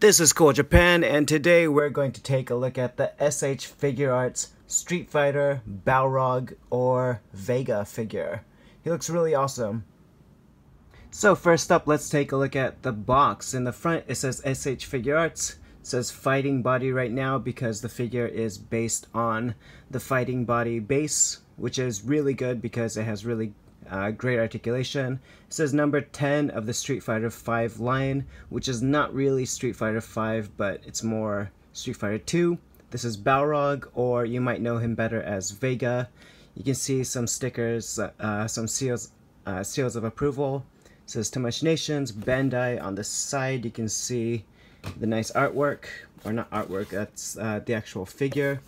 This is Cool Japan, and today we're going to take a look at the SH Figuarts Street Fighter Balrog or Vega figure. He looks really awesome. So first up, let's take a look at the box. In the front it says SH Figuarts. It says fighting body right now because the figure is based on the fighting body base, which is really good because it has really great articulation. It says number 10 of the Street Fighter V line, which is not really Street Fighter V, but it's more Street Fighter 2. This is Balrog, or you might know him better as Vega. You can see some stickers, some seals of approval. It says Too Much Nations, Bandai. On the side you can see the nice artwork, or not artwork, that's the actual figure.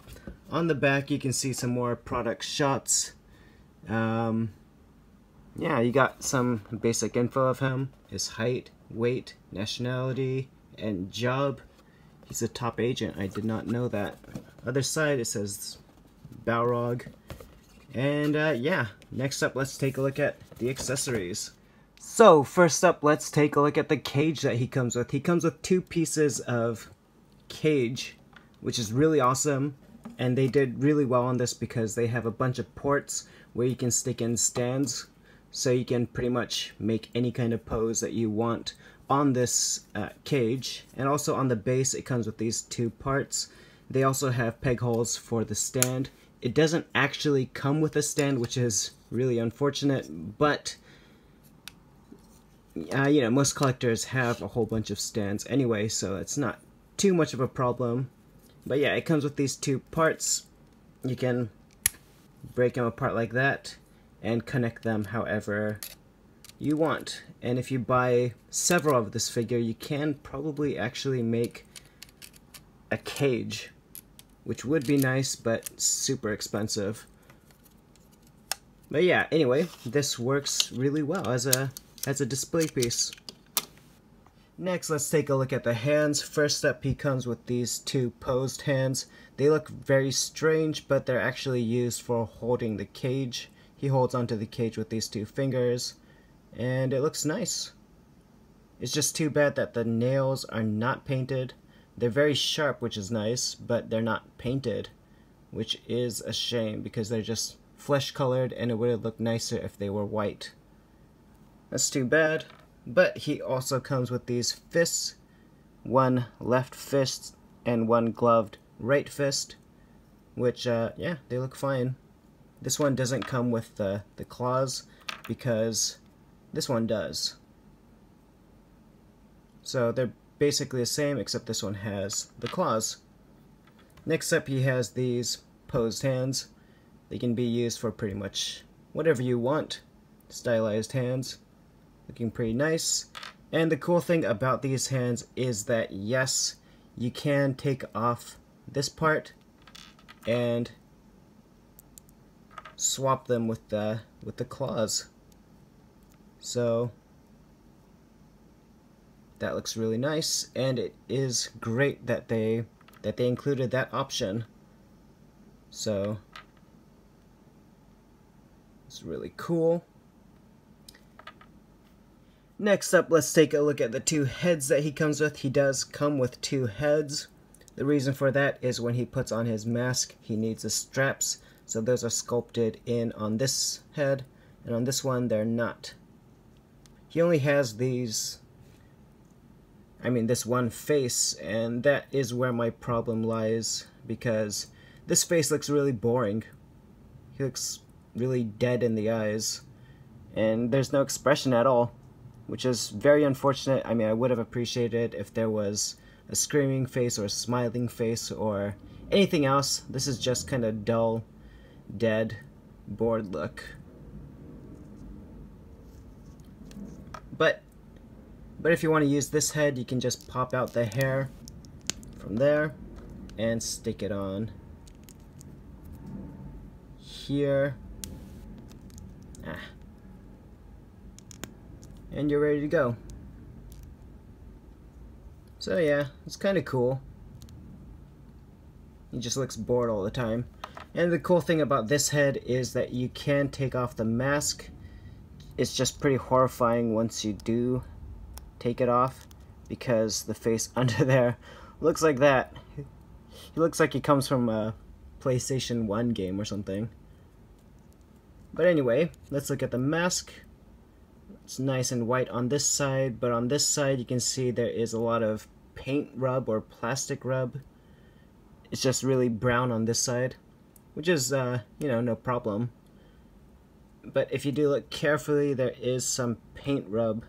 On the back you can see some more product shots. Yeah, you got some basic info of him, his height, weight, nationality, and job. He's a top agent, I did not know that. Other side it says Balrog. And yeah, next up let's take a look at the accessories. So first up, let's take a look at the cage that he comes with. He comes with 2 pieces of cage, which is really awesome. And they did really well on this because they have a bunch of ports where you can stick in stands. So you can pretty much make any kind of pose that you want on this cage. And also on the base it comes with these 2 parts. They also have peg holes for the stand. It doesn't actually come with a stand, which is really unfortunate, but you know, most collectors have a whole bunch of stands anyway, so it's not too much of a problem. But yeah, it comes with these 2 parts. You can break them apart like that and connect them however you want. And if you buy several of this figure, you can probably actually make a cage, which would be nice but super expensive. But yeah, anyway, this works really well as a display piece. Next, let's take a look at the hands. First up, he comes with these 2 posed hands. They look very strange, but they're actually used for holding the cage. He holds onto the cage with these 2 fingers, and it looks nice. It's just too bad that the nails are not painted. They're very sharp, which is nice, but they're not painted, which is a shame because they're just flesh colored and it would have looked nicer if they were white. That's too bad. But he also comes with these fists, 1 left fist and 1 gloved right fist, which yeah, they look fine. This one doesn't come with the claws because this one does. So they're basically the same, except this one has the claws. Next up, he has these posed hands. They can be used for pretty much whatever you want. Stylized hands. Looking pretty nice. And the cool thing about these hands is that yes, you can take off this part and swap them with the claws. So that looks really nice, and it is great that they included that option. So it's really cool. Next up, let's take a look at the 2 heads that he comes with. He does come with 2 heads. The reason for that is when he puts on his mask, he needs the straps. So those are sculpted in on this head, and on this one they're not. He only has this one face, and that is where my problem lies, because this face looks really boring. He looks really dead in the eyes, and there's no expression at all, which is very unfortunate. I mean, I would have appreciated if there was a screaming face or a smiling face or anything else. This is just kind of dull, dead, bored look. But if you want to use this head, you can just pop out the hair from there and stick it on here. And you're ready to go. So yeah, it's kind of cool. He just looks bored all the time. And the cool thing about this head is that you can take off the mask. It's just pretty horrifying once you do take it off, because the face under there looks like that. He looks like he comes from a PlayStation 1 game or something. But anyway, let's look at the mask. It's nice and white on this side, but on this side you can see there is a lot of paint rub or plastic rub. It's just really brown on this side, which is, you know, no problem. But if you do look carefully, there is some paint rub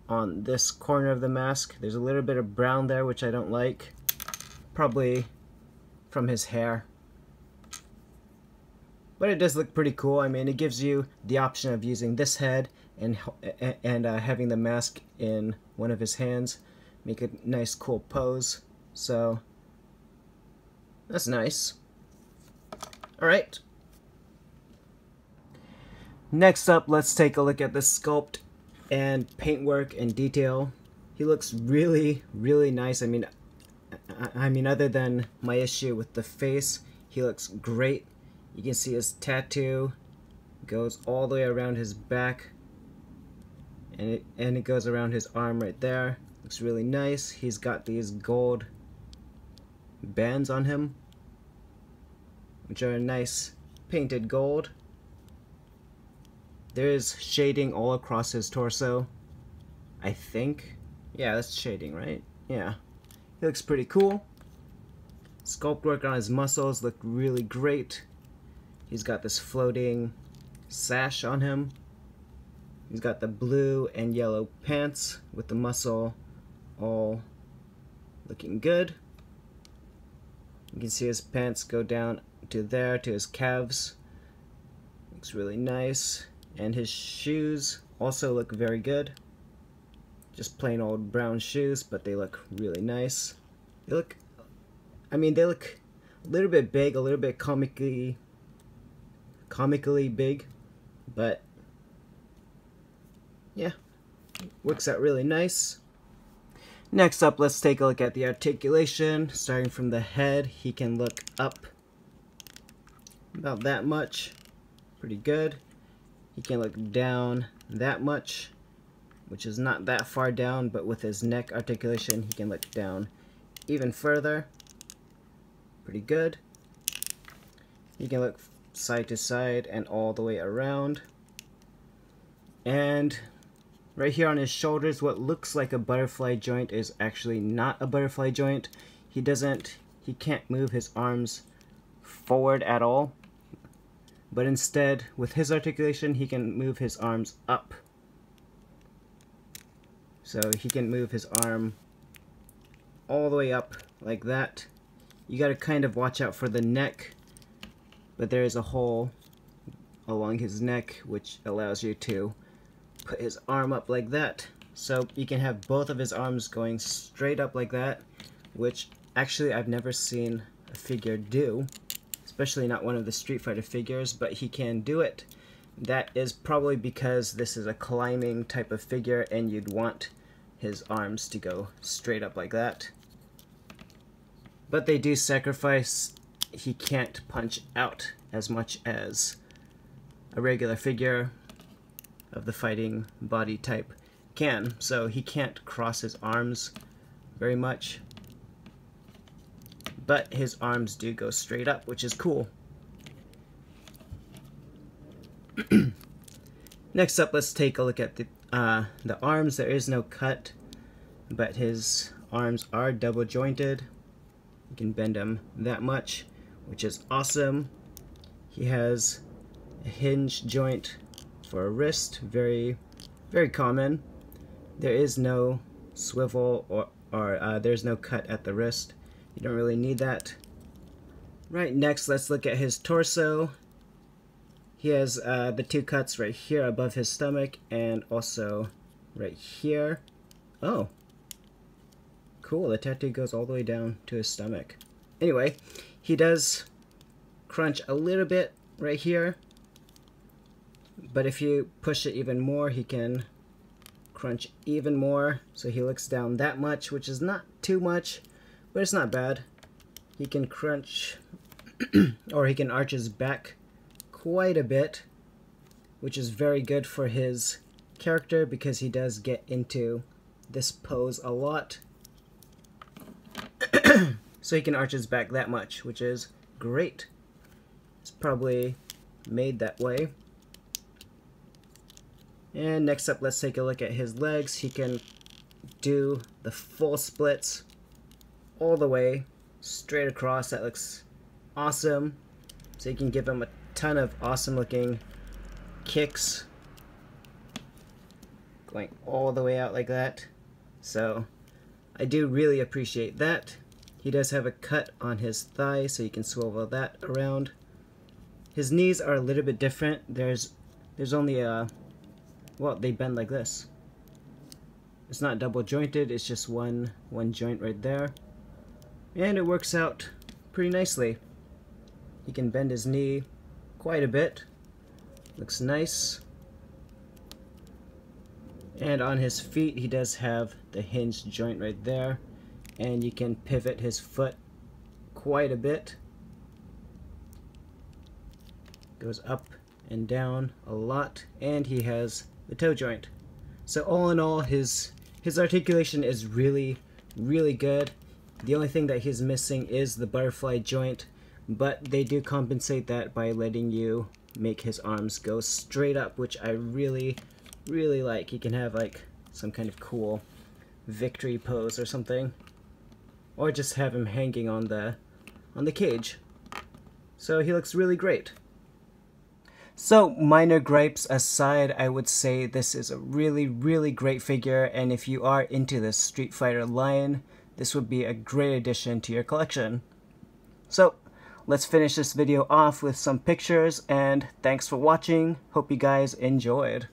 on this corner of the mask. There's a little bit of brown there, which I don't like. Probably from his hair. But it does look pretty cool. I mean, it gives you the option of using this head and having the mask in one of his hands. Make a nice cool pose. So that's nice. Alright. Next up, let's take a look at the sculpt and paintwork and detail. He looks really, really nice. I mean, other than my issue with the face, he looks great. You can see his tattoo goes all the way around his back, and it goes around his arm right there. Looks really nice. He's got these gold bands on him, which are nice painted gold. There is shading all across his torso, I think. Yeah, that's shading, right? Yeah. He looks pretty cool. Sculpt work on his muscles look really great. He's got this floating sash on him. He's got the blue and yellow pants with the muscle all looking good. You can see his pants go down to there, to his calves. Looks really nice. And his shoes also look very good. Just plain old brown shoes, but they look really nice. They look, I mean, they look a little bit big, a little bit comically big, but yeah, works out really nice. Next up, let's take a look at the articulation. Starting from the head, he can look up about that much. Pretty good. He can look down that much, which is not that far down, but with his neck articulation, he can look down even further. Pretty good. He can look side to side and all the way around. And right here on his shoulders, what looks like a butterfly joint is actually not a butterfly joint. He can't move his arms forward at all. But instead, with his articulation, he can move his arms up. So he can move his arm all the way up like that. You gotta kind of watch out for the neck, but there is a hole along his neck which allows you to put his arm up like that. So you can have both of his arms going straight up like that, which actually I've never seen a figure do. Especially not one of the Street Fighter figures, but he can do it. That is probably because this is a climbing type of figure and you'd want his arms to go straight up like that. But they do sacrifice, he can't punch out as much as a regular figure of the fighting body type can, so he can't cross his arms very much. But his arms do go straight up, which is cool. Next up, let's take a look at the arms. There is no cut, but his arms are double jointed. You can bend them that much, which is awesome. He has a hinge joint for a wrist, very, very common. There is no swivel or there's no cut at the wrist. You don't really need that. Right, next let's look at his torso. He has the two cuts right here above his stomach and also right here. Oh, cool, the tattoo goes all the way down to his stomach. Anyway, he does crunch a little bit right here, but if you push it even more, he can crunch even more. So he looks down that much, which is not too much, but it's not bad. He can crunch, or he can arch his back quite a bit, which is very good for his character because he does get into this pose a lot. So he can arch his back that much, which is great. It's probably made that way. And next up, let's take a look at his legs. He can do the full splits all the way straight across. That looks awesome. So you can give him a ton of awesome looking kicks going all the way out like that. So I do really appreciate that. He does have a cut on his thigh, so you can swivel that around. His knees are a little bit different. There's only a, well, they bend like this. It's not double jointed, it's just one joint right there. And it works out pretty nicely. He can bend his knee quite a bit. Looks nice. And on his feet, he does have the hinged joint right there. And you can pivot his foot quite a bit. Goes up and down a lot. And he has the toe joint. So all in all, his articulation is really, really good. The only thing that he's missing is the butterfly joint, but they do compensate that by letting you make his arms go straight up, which I really, really like. He can have like some kind of cool victory pose or something, or just have him hanging on the cage. So he looks really great. So minor gripes aside, I would say this is a really, really great figure, and if you are into this Street Fighter line, this would be a great addition to your collection. So let's finish this video off with some pictures, and thanks for watching. Hope you guys enjoyed.